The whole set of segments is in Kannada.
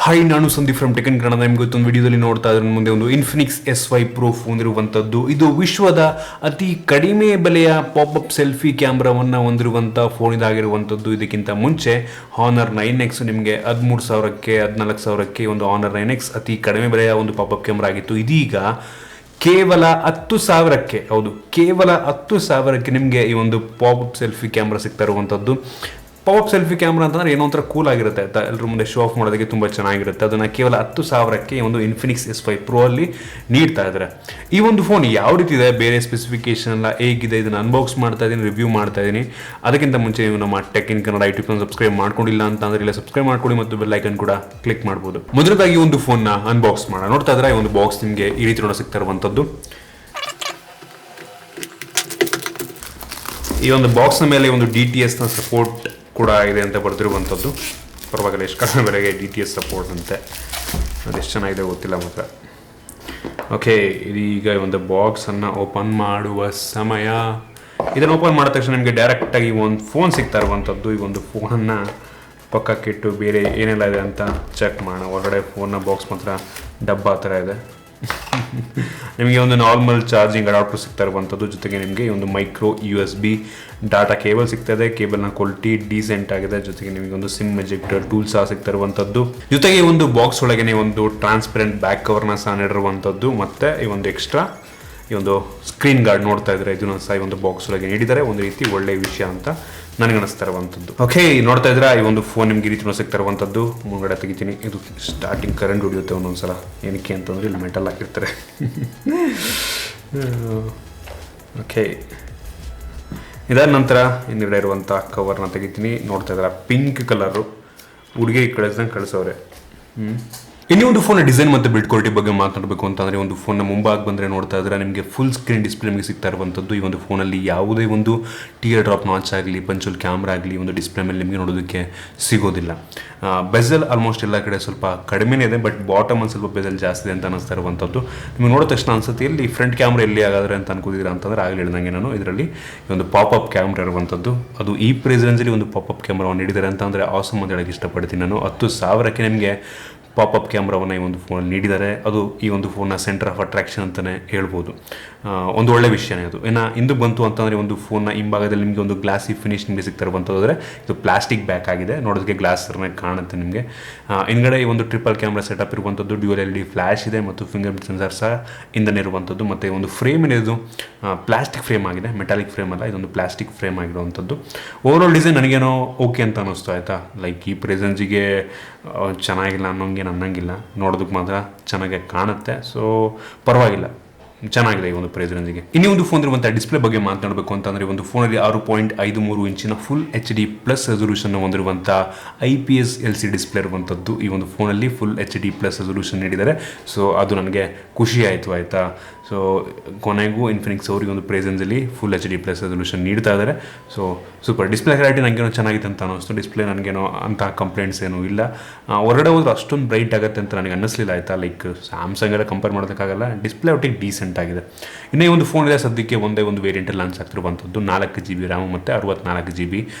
ಹಾಯ್, ನಾನು Sandeep from tech in Kannada. ನಿಮ್ಗೆ ಇವತ್ತೊಂದು ವಿಡಿಯೋದಲ್ಲಿ ನೋಡ್ತಾ ಇದ್ರೆ ಮುಂದೆ ಒಂದು ಇನ್ಫಿನಿಕ್ಸ್ S5 Pro ಫೋನ್ ಇರುವಂಥದ್ದು. ಇದು ವಿಶ್ವದ ಅತಿ ಕಡಿಮೆ ಬೆಲೆಯ ಪಾಪಪ್ ಸೆಲ್ಫಿ ಕ್ಯಾಮ್ರಾವನ್ನು ಹೊಂದಿರುವಂಥ ಫೋನ್ ಇದಾಗಿರುವಂಥದ್ದು. ಇದಕ್ಕಿಂತ ಮುಂಚೆ Honor 9X ನಿಮಗೆ 13,000ಕ್ಕೆ 14,000ಕ್ಕೆ ಒಂದು Honor 9X ಅತಿ ಕಡಿಮೆ ಬೆಲೆಯ ಒಂದು ಪಾಪಪ್ ಕ್ಯಾಮ್ರಾ ಆಗಿತ್ತು. ಇದೀಗ ಕೇವಲ 10,000ಕ್ಕೆ, ಹೌದು, ಕೇವಲ 10,000ಕ್ಕೆ ನಿಮಗೆ ಈ ಒಂದು ಪಾಪಪ್ ಸೆಲ್ಫಿ ಕ್ಯಾಮ್ರಾ ಸಿಗ್ತಾ ಇರುವಂಥದ್ದು. ಪಾಪಪ್ ಸೆಲ್ಫಿ ಕ್ಯಾಮ್ರಾ ಅಂತಂದ್ರೆ ಏನೋ ಒಂಥರ ಕೂಲ್ ಆಗಿರುತ್ತೆ ಆಯ್ತಾ, ಎಲ್ಲರ ಮುಂದೆ ಶೋ ಆಫ್ ಮಾಡೋದಕ್ಕೆ ತುಂಬ ಚೆನ್ನಾಗಿರುತ್ತೆ. ಅದನ್ನು ಕೇವಲ 10,000ಕ್ಕೆ ಒಂದು ಇನ್ಫಿನಿಕ್ಸ್ S5 Pro ಅಲ್ಲಿ ನೀಡ್ತಾ ಇದ್ದಾರೆ. ಈ ಒಂದು ಫೋನ್ ಯಾವ ರೀತಿ ಇದೆ, ಬೇರೆ ಸ್ಪೆಸಿಫಿಕೇಶನ್ ಎಲ್ಲ ಹೇಗಿದೆ, ಇದನ್ನು ಅನ್ಬಾಕ್ಸ್ ಮಾಡ್ತಾ ಇದ್ದೀನಿ, ರಿವ್ಯೂ ಮಾಡ್ತಾ ಇದ್ದೀನಿ. ಅದಕ್ಕಿಂತ ಮುಂಚೆ ನೀವು ನಮ್ಮ tech in Kannada YouTube channel subscribe ಮಾಡ್ಕೊಂಡಿಲ್ಲ ಅಂತಂದ್ರೆ ಇಲ್ಲ ಸಬ್ಸ್ಕ್ರೈಬ್ ಮಾಡ್ಕೊಳ್ಳಿ ಮತ್ತು ಬೆಲ್ ಐಕನ್ ಕೂಡ ಕ್ಲಿಕ್ ಮಾಡ್ಬೋದು. ಮೊದಲದಾಗಿ ಒಂದು ಫೋನ್ನ ಅನ್ಬಾಕ್ಸ್ ಮಾಡೋಣ. ನೋಡ್ತಾ ಇದ್ರೆ ಈ ಒಂದು ಬಾಕ್ಸ್ ನಿಮಗೆ ಈ ರೀತಿ ನೋಡ ಸಿಗ್ತಾ ಇರುವಂಥದ್ದು. ಈ ಒಂದು ಬಾಕ್ಸ್ನ ಮೇಲೆ ಒಂದು DTS ನ ಸಪೋರ್ಟ್ ಕೂಡ ಇದೆ ಅಂತ ಬರೆದಿರುವಂಥದ್ದು. ಪರವಾಗಿಲ್ಲ, ಎಷ್ಟು ಕಡಿಮೆ ಬೆಲೆಗೆ DTS ಸಪೋರ್ಟ್ ಅಂತೆ, ಅದೆಷ್ಟು ಚೆನ್ನಾಗಿದೆ ಗೊತ್ತಿಲ್ಲ ಮಾತ್ರ. ಓಕೆ, ಇದೀಗ ಒಂದು ಬಾಕ್ಸನ್ನು ಓಪನ್ ಮಾಡುವ ಸಮಯ. ಇದನ್ನು ಓಪನ್ ಮಾಡಿದ ತಕ್ಷಣ ನಿಮಗೆ ಡೈರೆಕ್ಟಾಗಿ ಒಂದು ಫೋನ್ ಸಿಗ್ತಾ ಇರುವಂಥದ್ದು. ಈ ಒಂದು ಫೋನನ್ನು ಪಕ್ಕಕ್ಕಿಟ್ಟು ಬೇರೆ ಏನೆಲ್ಲ ಇದೆ ಅಂತ ಚೆಕ್ ಮಾಡೋಣ. ಹೊರಗಡೆ ಫೋನ್ನ ಬಾಕ್ಸ್ ಮಾತ್ರ ಡಬ್ಬ ಆ ಥರ ಇದೆ. ನಿಮಗೆ ಒಂದು ನಾರ್ಮಲ್ ಚಾರ್ಜಿಂಗ್ ಅಡಾಪ್ಟರ್ ಸಿಗ್ತಾ ಇರುವಂಥದ್ದು. ಜೊತೆಗೆ ನಿಮಗೆ ಒಂದು ಮೈಕ್ರೋ USB ಡಾಟಾ ಕೇಬಲ್ ಸಿಗ್ತದೆ. ಕೇಬಲ್ನ ಕ್ವಾಲಿಟಿ ಡೀಸೆಂಟ್ ಆಗಿದೆ. ಜೊತೆಗೆ ನಿಮಗೆ ಒಂದು ಸಿಮ್ ಎಜೆಕ್ಟರ್ ಟೂಲ್ ಸಹ ಸಿಗ್ತಾ ಇರುವಂಥದ್ದು. ಜೊತೆಗೆ ಈ ಒಂದು ಬಾಕ್ಸ್ ಒಳಗೆ ಒಂದು ಟ್ರಾನ್ಸ್ಪರೆಂಟ್ ಬ್ಯಾಕ್ ಕವರ್ನ ಸಹ ನೀಡಿರುವಂಥದ್ದು. ಮತ್ತು ಈ ಒಂದು ಎಕ್ಸ್ಟ್ರಾ ಈ ಒಂದು ಸ್ಕ್ರೀನ್ ಗಾರ್ಡ್ ನೋಡ್ತಾ ಇದ್ರೆ ಇದನ್ನು ಸಹ ಈ ಒಂದು ಬಾಕ್ಸ್ ಒಳಗೆ ನೀಡಿದ್ದಾರೆ. ಒಂದು ರೀತಿ ಒಳ್ಳೆಯ ವಿಷಯ ಅಂತ ನನಗೆ ಅನಿಸ್ತಾ ಇರುವಂಥದ್ದು. ಓಕೆ, ನೋಡ್ತಾ ಇದ್ರೆ ಈ ಒಂದು ಫೋನ್ ನಿಮ್ಗೆ ಈ ರೀತಿ ಸಿಗ್ತಾ ಇರುವಂಥದ್ದು. ಮುಂಗಡೆ ತೆಗಿತೀನಿ. ಇದು ಸ್ಟಾರ್ಟಿಂಗ್ ಕರೆಂಟ್ ಹೊಡಿಯುತ್ತೆ ಒಂದೊಂದ್ಸಲ, ಏನಕ್ಕೆ ಅಂತಂದ್ರೆ ಇಲ್ಲಿ ಮೆಟಲ್ ಹಾಕಿರ್ತಾರೆ. ಓಕೆ, ಇದಾದ ನಂತರ ಹಿಂದ್ಗಡೆ ಇರುವಂಥ ಕವರ್ನ ತೆಗಿತೀನಿ. ನೋಡ್ತಾ ಇದ್ದಾರೆ ಪಿಂಕ್ ಕಲರು, ಹುಡುಗಿ ಕಳಿಸೋರೆ. ಇನ್ನೂ ಒಂದು ಫೋನ್ ಡಿಸೈನ್ ಮತ್ತು ಬಿಲ್ಡ್ ಕ್ವಾಲಿಟಿ ಬಗ್ಗೆ ಮಾತಾಡಬೇಕು ಅಂತಂದರೆ, ಒಂದು ಫೋನ್ನ ಮುಂಭಾಗ ಬಂದರೆ ನೋಡ್ತಾ ಇದ್ರೆ ನಿಮಗೆ ಫುಲ್ ಸ್ಕ್ರೀನ್ ಡಿಸ್ಪ್ಲೇ ನಿಮಗೆ ಸಿಗ್ತಾ ಇರುವಂಥದ್ದು. ಈ ಒಂದು ಫೋನಲ್ಲಿ ಯಾವುದೇ ಒಂದು ಟಿಯರ್ ಡ್ರಾಪ್ ನಾಚ್ ಆಗಲಿ, ಪಂಚುಲ್ ಕ್ಯಾಮ್ರಾ ಆಗಲಿ ಒಂದು ಡಿಸ್ಪ್ಲೇ ಮೇಲೆ ನಿಮಗೆ ನೋಡೋದಕ್ಕೆ ಸಿಗೋದಿಲ್ಲ. ಬೆಜಲ್ ಆಲ್ಮೋಸ್ಟ್ ಎಲ್ಲ ಕಡೆ ಸ್ವಲ್ಪ ಕಡಿಮೆನೇ ಇದೆ, ಬಟ್ ಬಾಟಮ್ ಒಂದು ಸ್ವಲ್ಪ ಬೆಜಲ್ ಜಾಸ್ತಿ ಇದೆ ಅಂತ ಅನಿಸ್ತಾ ಇರುವಂಥದ್ದು. ನಿಮಗೆ ನೋಡಿದ ತಕ್ಷಣ ಅನ್ಸುತ್ತೆ ಇಲ್ಲಿ ಫ್ರಂಟ್ ಕ್ಯಾಮ್ರಾ ಎಲ್ಲಿ ಆಗಾದ್ರೆ ಅಂತ ಅನ್ಕೋದಿದ್ದೀರಾ ಅಂತಂದರೆ, ಆಗಲಿ ಹೇಳಿದಂಗೆ ನಾನು ಇದರಲ್ಲಿ ಒಂದು ಪಾಪಪ್ ಕ್ಯಾಮ್ರಾ ಇರುವಂಥದ್ದು. ಅದು ಈ ಪ್ರೈಸ್ ರೇಂಜಲ್ಲಿ ಒಂದು ಪಾಪಪ್ ಕ್ಯಾಮ್ರಾವನ್ನು ನೀಡಿದ್ದಾರೆ ಅಂತ ಅಂದರೆ ಆಸಮ್ ಅಂತ ಹೇಳಕ್ಕೆ ಇಷ್ಟಪಡ್ತೀನಿ ನಾನು. 10,000ಕ್ಕೆ ನಿಮಗೆ ಪಾಪಪ್ ಕ್ಯಾಮ್ರಾವನ್ನು ಈ ಒಂದು ಫೋನಲ್ಲಿ ನೀಡಿದ್ದಾರೆ. ಅದು ಈ ಒಂದು ಫೋನ್ನ ಸೆಂಟರ್ ಆಫ್ ಅಟ್ರಾಕ್ಷನ್ ಅಂತಲೇ ಹೇಳ್ಬೋದು. ಒಂದು ಒಳ್ಳೆ ವಿಷಯನೇ ಅದು. ಇನ್ನು ಇಂದು ಬಂತು ಅಂತಂದರೆ ಒಂದು ಫೋನ್ನ ಹಿಂಭಾಗದಲ್ಲಿ ನಿಮಗೆ ಒಂದು ಗ್ಲಾಸಿ ಫಿನಿಶ್ ನಿಮಗೆ ಸಿಗ್ತಾ ಇರುವಂಥದ್ದು. ಇದು ಪ್ಲಾಸ್ಟಿಕ್ ಬ್ಯಾಕ್ ಆಗಿದೆ, ನೋಡೋದಕ್ಕೆ ಗ್ಲಾಸ್ ಥರನೇ ಕಾಣುತ್ತೆ ನಿಮಗೆ. ಹಿಂದ್ಗಡೆ ಈ ಒಂದು ಟ್ರಿಪಲ್ ಕ್ಯಾಮ್ರಾ ಸೆಟಪ್ ಇರುವಂಥದ್ದು. ಡ್ಯೂಯಲ್ LED ಫ್ಲ್ಯಾಶ್ ಇದೆ ಮತ್ತು ಫಿಂಗರ್ ಪ್ರಿಂಟ್ ಸೆನ್ಸರ್ ಸಹ ಇಂದನೇ ಇರುವಂಥದ್ದು. ಮತ್ತು ಒಂದು ಫ್ರೇಮ್ ಏನಿದು ಪ್ಲಾಸ್ಟಿಕ್ ಫ್ರೇಮ್ ಆಗಿದೆ, ಮೆಟಾಲಿಕ್ ಫ್ರೇಮ್ ಅಲ್ಲ, ಇದೊಂದು ಪ್ಲಾಸ್ಟಿಕ್ ಫ್ರೇಮ್ ಆಗಿರುವಂಥದ್ದು. ಓವರಾಲ್ ಡಿಸೈನ್ ನನಗೇನೋ ಓಕೆ ಅಂತ ಅನ್ನಿಸ್ತು ಆಯಿತಾ. ಲೈಕ್ ಈ ಪ್ರೆಸೆನ್ಸಿಗೆ ಚೆನ್ನಾಗಿಲ್ಲ ಅನ್ನಂಗಿಲ್ಲ, ನೋಡೋದಕ್ಕೆ ಮಾತ್ರ ಚೆನ್ನಾಗಿ ಕಾಣುತ್ತೆ. ಸೊ ಪರವಾಗಿಲ್ಲ, ಚೆನ್ನಾಗಿದೆ ಈ ಒಂದು ಪ್ರೈಸ್ ರೇಂಜಿಗೆ. ಇನ್ನೂ ಒಂದು ಫೋನ್ ಇರುವಂಥ ಡಿಸ್ಪ್ಲೇ ಬಗ್ಗೆ ಮಾತನಾಡಬೇಕು ಅಂತಂದರೆ, ಒಂದು ಫೋನಲ್ಲಿ 6.53 ಇಂಚಿನ ಫುಲ್ HD+ ರೆಸೊಲ್ಯೂಷನ್ ಹೊಂದಿರುವಂಥ IPS LCD ಡಿಸ್ಪ್ಲೇ ಇರುವಂಥದ್ದು. ಈ ಒಂದು ಫೋನಲ್ಲಿ ಫುಲ್ HD+ ರೆಸೊಲ್ಯೂಷನ್ ನೀಡಿದ್ದಾರೆ. ಸೊ ಅದು ನನಗೆ ಖುಷಿ ಆಯಿತು ಆಯಿತಾ. ಸೊ ಕೊನೆಗೂ ಇನ್ಫಿನಿಕ್ಸ್ ಅವರಿಗೆ ಒಂದು ಪ್ರೈಸ್ ರೇಂಜಲ್ಲಿ ಫುಲ್ HD+ ರೆಸೊಲ್ಯೂಷನ್ ನೀಡ್ತಾ ಇದ್ದಾರೆ. So super. ಡಿಸ್ಪ್ಲೇ ಕ್ಲಾರಿಟಿ ನನಗೇನೋ ಚೆನ್ನಾಗಿದೆ ಅಂತ ಅನ್ನಿಸ್ತು. ಡಿಸ್ಪ್ಲೇ ನನಗೇನೋ ಅಂಥ ಕಂಪ್ಲೇಂಟ್ಸ್ ಏನೂ ಇಲ್ಲ. ಹೊರಗಡೆ ಹೋದ್ರೆ ಅಷ್ಟೊಂದು ಬ್ರೈಟ್ ಆಗುತ್ತೆ ಅಂತ ನನಗೆ ಅನ್ನಿಸ್ಲಿಲ್ಲ ಆಯಿತಾ. ಲೈಕ್ ಸ್ಯಾಮ್ಸಂಗ್ ಎಲ್ಲ ಕಂಪೇರ್ ಮಾಡೋದಕ್ಕಾಗಲ್ಲ. ಡಿಸ್ಪ್ಲೇ ಒಟ್ಟಿಗೆ ಡೀಸೆಂಟ್ ಆಗಿದೆ. ಇನ್ನೂ ಈ ಒಂದು ಫೋನ್ ಇದೆ ಸದ್ಯಕ್ಕೆ ಒಂದೇ ಒಂದು ವೇರಿಯಂಟಲ್ಲಿ ಲಾಂಚ್ ಆಗ್ತಿರುವಂಥದ್ದು. 4GB ರ್ಯಾಮ್ ಮತ್ತು 64GB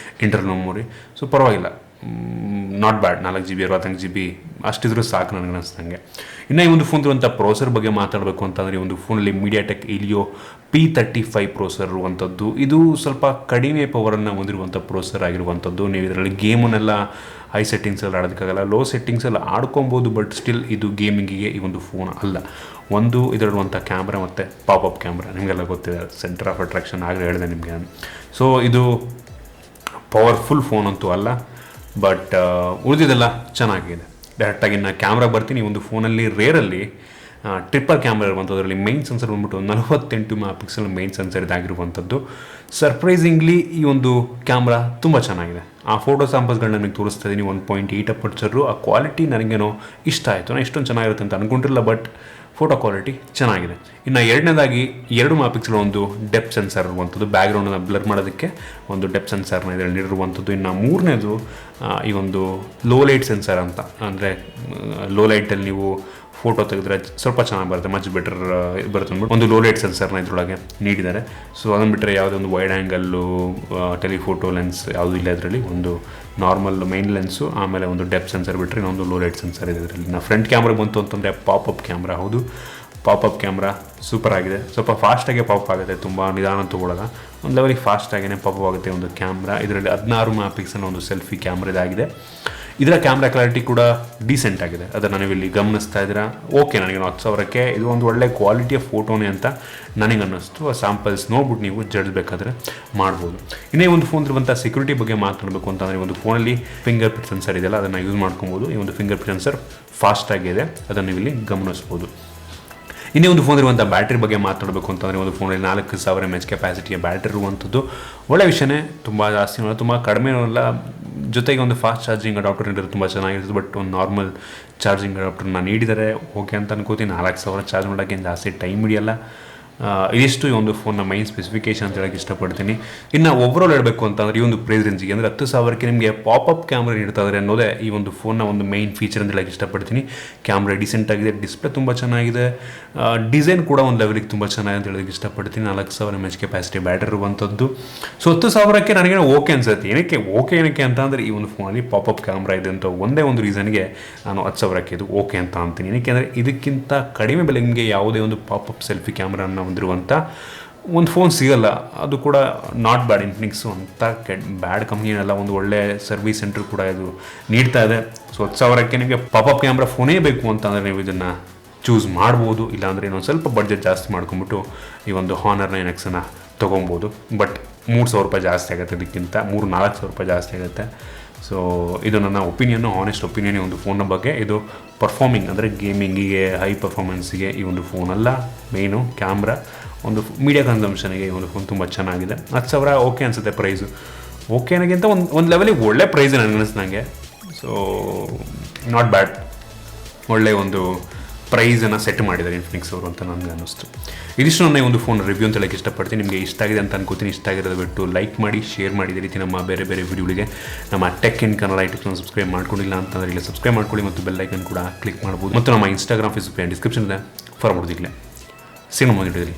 ಇಂಟರ್ನಲ್ ಮೆಮೊರಿ. ಸೊ ಪರವಾಗಿಲ್ಲ, ನಾಟ್ ಬ್ಯಾಡ್. 4GB 64GB ಅಷ್ಟಿದ್ರೂ ಸಾಕು ನನಗೆ ಅನಿಸ್ದಂಗೆ. ಇನ್ನು ಈ ಒಂದು ಫೋನ್ ಇರುವಂಥ ಪ್ರೊಸೆಸರ್ ಬಗ್ಗೆ ಮಾತಾಡಬೇಕು ಅಂತಂದರೆ, ಒಂದು ಫೋನಲ್ಲಿ MediaTek Helio P35 ಪ್ರೊಸೆಸರ್ ಇರುವಂಥದ್ದು. ಇದು ಸ್ವಲ್ಪ ಕಡಿಮೆ ಪವರನ್ನು ಹೊಂದಿರುವಂಥ ಪ್ರೊಸೆಸರ್ ಆಗಿರುವಂಥದ್ದು. ನೀವು ಇದರಲ್ಲಿ ಗೇಮನ್ನೆಲ್ಲ ಹೈ ಸೆಟ್ಟಿಂಗ್ಸಲ್ಲಿ ಆಡೋದಕ್ಕಾಗಲ್ಲ, ಲೋ ಸೆಟ್ಟಿಂಗ್ಸಲ್ಲಿ ಆಡ್ಕೊಬೋದು. ಬಟ್ ಸ್ಟಿಲ್ ಇದು ಗೇಮಿಂಗಿಗೆ ಈ ಒಂದು ಫೋನ್ ಅಲ್ಲ. ಒಂದು ಇದರಲ್ಲಿರುವಂಥ ಕ್ಯಾಮ್ರಾ ಮತ್ತು ಪಾಪಪ್ ಕ್ಯಾಮ್ರಾ ನಿಮಗೆಲ್ಲ ಗೊತ್ತಿದೆ, ಸೆಂಟರ್ ಆಫ್ ಅಟ್ರಾಕ್ಷನ್ ಆಗಲೇ ಹೇಳಿದೆ ನಿಮಗೆ. ಸೊ ಇದು ಪವರ್ಫುಲ್ ಫೋನ್ ಅಂತೂ ಅಲ್ಲ, ಬಟ್ ಉಳಿದಿದ್ದೆಲ್ಲ ಚೆನ್ನಾಗಿದೆ. ಡೈರೆಕ್ಟಾಗಿ ಇನ್ನು ಕ್ಯಾಮ್ರಾ ಬರ್ತೀನಿ. ಒಂದು ಫೋನಲ್ಲಿ ರೇರಲ್ಲಿ ಟ್ರಿಪಲ್ ಕ್ಯಾಮ್ರಾ ಇರುವಂಥದ್ರಲ್ಲಿ ಮೈನ್ ಸೆನ್ಸರ್ ಬಂದ್ಬಿಟ್ಟು 48 MP ಮೈನ್ ಸೆನ್ಸರ್ ಇದಾಗಿರುವಂಥದ್ದು. ಸರ್ಪ್ರೈಸಿಂಗ್ಲಿ ಈ ಒಂದು ಕ್ಯಾಮ್ರಾ ತುಂಬ ಚೆನ್ನಾಗಿದೆ. ಆ ಫೋಟೋ ಸ್ಯಾಂಪಲ್ಸ್ಗಳನ್ನ ನನಗೆ ತೋರಿಸ್ತಾ ಇದ್ದೀನಿ. 1.8 ಅಪರ್ಚರು. ಆ ಕ್ವಾಲಿಟಿ ನನಗೇನೋ ಇಷ್ಟ ಆಯಿತು. ನಾನು ಇಷ್ಟೊಂದು ಚೆನ್ನಾಗಿರುತ್ತೆ ಅಂತ ಅಂದ್ಕೊಂಡಿರಲಿಲ್ಲ, ಬಟ್ ಫೋಟೋ ಕ್ವಾಲಿಟಿ ಚೆನ್ನಾಗಿದೆ. ಇನ್ನು ಎರಡನೇದಾಗಿ 2 MP ಒಂದು ಡೆಪ್ತ್ ಸೆನ್ಸರ್ ಇರುವಂಥದ್ದು. ಬ್ಯಾಕ್ಗ್ರೌಂಡನ್ನು ಬ್ಲರ್ ಮಾಡೋದಕ್ಕೆ ಒಂದು ಡೆಪ್ತ್ ಸೆನ್ಸರ್ನ ಇದರಲ್ಲಿ ನೀಡಿರುವಂಥದ್ದು. ಇನ್ನು ಮೂರನೇದು ಈ ಒಂದು ಲೋ ಲೈಟ್ ಸೆನ್ಸರ್ ಅಂತ, ಅಂದರೆ ಲೋ ಲೈಟಲ್ಲಿ ನೀವು ಫೋಟೋ ತೆಗೆದ್ರೆ ಸ್ವಲ್ಪ ಚೆನ್ನಾಗಿ ಬರುತ್ತೆ, ಮಚ್ ಬೆಟರ್ ಬರುತ್ತೆ ಅಂದ್ಬಿಟ್ಟು ಒಂದು ಲೋ ಲೈಟ್ ಸೆನ್ಸರ್ನ ಇದರೊಳಗೆ ನೀಡಿದ್ದಾರೆ. ಸೊ ಅದನ್ನು ಬಿಟ್ಟರೆ ಯಾವುದೇ ಒಂದು ವೈಡ್ ಆ್ಯಂಗಲ್ಲು ಟೆಲಿಫೋಟೋ ಲೆನ್ಸ್ ಯಾವುದೂ ಇಲ್ಲ ಇದರಲ್ಲಿ. ಒಂದು ನಾರ್ಮಲ್ ಮೈನ್ ಲೆನ್ಸು, ಆಮೇಲೆ ಒಂದು ಡೆಪ್ ಸೆನ್ಸರ್ ಬಿಟ್ಟರೆ ಇನ್ನೊಂದು ಲೋ ಲೈಟ್ ಸೆನ್ಸರ್ ಇದೆ ಇದರಲ್ಲಿ. ನಾವು ಫ್ರಂಟ್ ಕ್ಯಾಮ್ರಾ ಬಂತು ಅಂತಂದರೆ ಪಾಪಪ್ ಕ್ಯಾಮ್ರಾ. ಹೌದು, ಪಾಪಪ್ ಕ್ಯಾಮ್ರಾ ಸೂಪರ್ ಆಗಿದೆ. ಸ್ವಲ್ಪ ಫಾಸ್ಟಾಗೆ ಪಾಪಪ್ ಆಗುತ್ತೆ, ತುಂಬ ನಿಧಾನ ತೊಗೊಳ್ಳೋಲ್ಲ, ಒಂದು ಲೆವೆಲಿಗೆ ಫಾಸ್ಟಾಗೇ ಪಾಪಪ್ ಆಗುತ್ತೆ ಒಂದು ಕ್ಯಾಮ್ರಾ. ಇದರಲ್ಲಿ 16 ಮೆಗಾಪಿಕ್ಸೆಲ್ ಒಂದು ಸೆಲ್ಫಿ ಕ್ಯಾಮ್ರಾ ಇದಾಗಿದೆ. ಇದರ ಕ್ಯಾಮ್ರಾ ಕ್ಲಾರಿಟಿ ಕೂಡ ಡೀಸೆಂಟ್ ಆಗಿದೆ, ಅದನ್ನು ನೀವಿಲ್ಲಿ ಗಮನಿಸ್ತಾ ಇದ್ದೀರಾ. ಓಕೆ, ನನಗೆ 10,000ಕ್ಕೆ ಇದು ಒಂದು ಒಳ್ಳೆ ಕ್ವಾಲಿಟಿಯ ಫೋಟೋನೇ ಅಂತ ನನಗೆ ಅನ್ನಿಸ್ತು. ಆ ಸ್ಯಾಂಪಲ್ಸ್ ನೋಡ್ಬಿಟ್ಟು ನೀವು ಜಡ್ಜ್ ಬೇಕಾದರೆ ಮಾಡ್ಬೋದು. ಇನ್ನೇ ಒಂದು ಫೋನ್ ಇರುವಂಥ ಸೆಕ್ಯೂರಿಟಿ ಬಗ್ಗೆ ಮಾತಾಡಬೇಕು ಅಂತಂದರೆ, ಒಂದು ಫೋನಲ್ಲಿ ಫಿಂಗರ್ ಪ್ರಿಂಟ್ ಸೆನ್ಸರ್ ಇದೆಯಲ್ಲ, ಅದನ್ನು ಯೂಸ್ ಮಾಡ್ಕೊಬೋದು. ಈ ಒಂದು ಫಿಂಗರ್ ಪ್ರಿಂಟ್ ಸೆನ್ಸರ್ ಫಾಸ್ಟಾಗಿದೆ, ಅದನ್ನು ನೀವು ಇಲ್ಲಿ ಗಮನಿಸ್ಬೋದು. ಇನ್ನೇ ಒಂದು ಫೋನ್ ಇರುವಂಥ ಬ್ಯಾಟ್ರಿ ಬಗ್ಗೆ ಮಾತಾಡಬೇಕು ಅಂತಂದರೆ, ಒಂದು ಫೋನಲ್ಲಿ 4000 mAh ಕೆಪಾಸಿಟಿಯ ಬ್ಯಾಟ್ರಿ ಇರುವಂಥದ್ದು ಒಳ್ಳೆ ವಿಷಯನೇ. ತುಂಬ ಜಾಸ್ತಿ ತುಂಬ ಕಡಿಮೆ ಅಲ್ಲ, ಜೊತೆಗೆ ಒಂದು ಫಾಸ್ಟ್ ಚಾರ್ಜಿಂಗ್ ಅಡಾಪ್ಟರ್ ನೀಡಿದ್ರೆ ತುಂಬ ಚೆನ್ನಾಗಿರುತ್ತೆ. ಬಟ್ ಒಂದು ನಾರ್ಮಲ್ ಚಾರ್ಜಿಂಗ್ ಅಡಾಪ್ಟರ್ನ ನೀಡಿದರೆ ಓಕೆ ಅಂತ ಅನ್ಕೋತೀನಿ. 4000 ಚಾರ್ಜ್ ಮಾಡೋಕ್ಕೆ ಜಾಸ್ತಿ ಟೈಮ್ ಹಿಡಿಯಲ್ಲ. ಇದಿಷ್ಟು ಈ ಒಂದು ಫೋನ್ನ ಮೈನ್ ಸ್ಪೆಸಿಫಿಕೇಶನ್ ಅಂತ ಹೇಳೋಕ್ಕೆ ಇಷ್ಟಪಡ್ತೀನಿ. ಇನ್ನು ಓವರಾಲ್ ಹೇಳಬೇಕು ಅಂತಂದರೆ, ಈ ಒಂದು ಪ್ರೈಸ್ ರೇಂಜಿಗೆ ಅಂದರೆ 10,000ಕ್ಕೆ ನಿಮಗೆ ಪಾಪಪ್ ಕ್ಯಾಮ್ರಾ ನೀಡ್ತಾ ಇದ್ದಾರೆ ಅನ್ನೋದೇ ಈ ಒಂದು ಫೋನ್ನ ಒಂದು ಮೈನ್ ಫೀಚರ್ ಅಂತ ಹೇಳೋಕ್ಕೆ ಇಷ್ಟಪಡ್ತೀನಿ. ಕ್ಯಾಮ್ರಾ ಡಿಸೆಂಟ್ ಆಗಿದೆ, ಡಿಸ್ಪ್ಲೇ ತುಂಬ ಚೆನ್ನಾಗಿದೆ, ಡಿಸೈನ್ ಕೂಡ ಒಂದು ಲೆವೆಲಿಗೆ ತುಂಬ ಚೆನ್ನಾಗಿದೆ ಅಂತ ಹೇಳೋಕ್ಕೆ ಇಷ್ಟಪಡ್ತೀನಿ. 4000 mAh ಕೆಪಾಸಿಟಿ ಬ್ಯಾಟ್ರಿ ಇರುವಂಥದ್ದು. ಸೊ 10,000ಕ್ಕೆ ನನಗೆ ಓಕೆ ಅನ್ಸುತ್ತೆ. ಏನಕ್ಕೆ ಅಂತ ಅಂದರೆ, ಈ ಒಂದು ಫೋನಲ್ಲಿ ಪಾಪಪ್ ಕ್ಯಾಮ್ರಾ ಇದೆ ಅಂತ ಒಂದೇ ಒಂದು ರೀಸನ್ಗೆ ನಾನು 10,000ಕ್ಕೆ ಇದು ಓಕೆ ಅಂತ ಅಂತೀನಿ. ಏನಕ್ಕೆ ಅಂದರೆ, ಇದಕ್ಕಿಂತ ಕಡಿಮೆ ಬೆಲೆ ನಿಮಗೆ ಯಾವುದೇ ಒಂದು ಪಾಪಪ್ ಸೆಲ್ಫಿ ಕ್ಯಾಮ್ರಾನ ಹೊಂದಿರುವಂಥ ಒಂದು ಫೋನ್ ಸಿಗಲ್ಲ. ಅದು ಕೂಡ ನಾಟ್ ಬ್ಯಾಡ್. ಇನ್ಫಿನಿಕ್ಸು ಅಂತ ಬ್ಯಾಡ್ ಕಂಪ್ನಿಯಲ್ಲ, ಒಂದು ಒಳ್ಳೆ ಸರ್ವಿಸ್ ಸೆಂಟರ್ ಕೂಡ ಇದು ನೀಡ್ತಾ ಇದೆ. ಸೊ 10,000ಕ್ಕೆ ನಿಮಗೆ ಪಾಪಪ್ ಕ್ಯಾಮ್ರಾ ಫೋನೇ ಬೇಕು ಅಂತಂದರೆ ನೀವು ಇದನ್ನು ಚೂಸ್ ಮಾಡ್ಬೋದು. ಇಲ್ಲಾಂದರೆ ಇನ್ನೊಂದು ಸ್ವಲ್ಪ ಬಡ್ಜೆಟ್ ಜಾಸ್ತಿ ಮಾಡ್ಕೊಂಬಿಟ್ಟು ಈ ಒಂದು ಹಾನರ್ 9Xನ್ನು ತೊಗೊಬೋದು. ಬಟ್ 3,000 ರೂಪಾಯಿ ಜಾಸ್ತಿ ಆಗುತ್ತೆ, ಇದಕ್ಕಿಂತ 3,000-4,000 ರೂಪಾಯಿ ಜಾಸ್ತಿ ಆಗುತ್ತೆ. ಸೊ ಇದು ನನ್ನ ಒಪಿನಿಯನ್ನು, ಆನೆಸ್ಟ್ ಒಪಿನಿಯನ್ ಈ ಒಂದು ಫೋನ್ನ ಬಗ್ಗೆ. ಇದು ಪರ್ಫಾರ್ಮಿಂಗ್ ಅಂದರೆ ಗೇಮಿಂಗಿಗೆ, ಹೈ ಪರ್ಫಾರ್ಮೆನ್ಸಿಗೆ ಈ ಒಂದು ಫೋನಲ್ಲ. ಮೇಯ್ನು ಕ್ಯಾಮ್ರಾ, ಒಂದು ಮೀಡಿಯಾ ಕನ್ಸಂಪ್ಷನಿಗೆ ಈ ಒಂದು ಫೋನ್ ತುಂಬ ಚೆನ್ನಾಗಿದೆ. 10,000 ಓಕೆ ಅನಿಸುತ್ತೆ ಪ್ರೈಸು. ಓಕೆ ನನಗಿಂತ ಒಂದು ಲೆವೆಲಿಗೆ ಒಳ್ಳೆ ಪ್ರೈಸ್ ನನಗೆ ಅನಿಸ್ದಂಗೆ. ಸೊ ನಾಟ್ ಬ್ಯಾಡ್, ಒಳ್ಳೆ ಒಂದು ಪ್ರೈಸನ್ನು ಸೆಟ್ ಮಾಡಿದ್ದಾರೆ ಇನ್ಫಿನಿಕ್ಸ್ ಅವರು ಅಂತ ನನಗೆ ಅನ್ನಿಸ್ತು. ಇದಿಷ್ಟು ನನ್ನ ಒಂದು ಫೋನ್ ರಿವ್ಯೂ ಅಂತ ಹೇಳಕ್ಕೆ ಇಷ್ಟಪಡ್ತೀನಿ. ನಿಮಗೆ ಇಷ್ಟ ಆಗಿದೆ ಅಂತ ಅನ್ಕೋತೀನಿ. ಇಷ್ಟ ಆಗಿರೋದು ಬಿಟ್ಟು ಲೈಕ್ ಮಾಡಿ, ಶೇರ್ ಮಾಡಿ. ಇದೇ ರೀತಿ ನಮ್ಮ ಬೇರೆ ಬೇರೆ ವಿಡಿಯೋಗಳಿಗೆ ನಮ್ಮ ಟೆಕ್ ಇನ್ ಕನ್ನಡ ಯೂಟ್ಯೂಬ್ನ ಸಬ್ಸ್ಕ್ರೈಬ್ ಮಾಡ್ಕೊಂಡಿಲ್ಲ ಅಂತಂದರೆ ಇಲ್ಲಿ ಸಬ್ಸ್ಕ್ರೈಬ್ ಮಾಡ್ಕೊಳ್ಳಿ ಮತ್ತು ಬೆಲ್ ಐಕನ್ ಕೂಡ ಕ್ಲಿಕ್ ಮಾಡ್ಬೋದು. ಮತ್ತು ನಮ್ಮ ಇನ್ಸ್ಟಾಗ್ರಾಮ್, ಫೇಸ್ಬುಕ್ ಡಿಸ್ಕ್ರಿಪ್ಷನ್ ಇದೆ, ಫಾಲೋ ಮಾಡೋದಿಲ್ಲ. ಸಿಗೋಣ ಮುಂದಿನ ವಿಡಿಯೋದಲ್ಲಿ.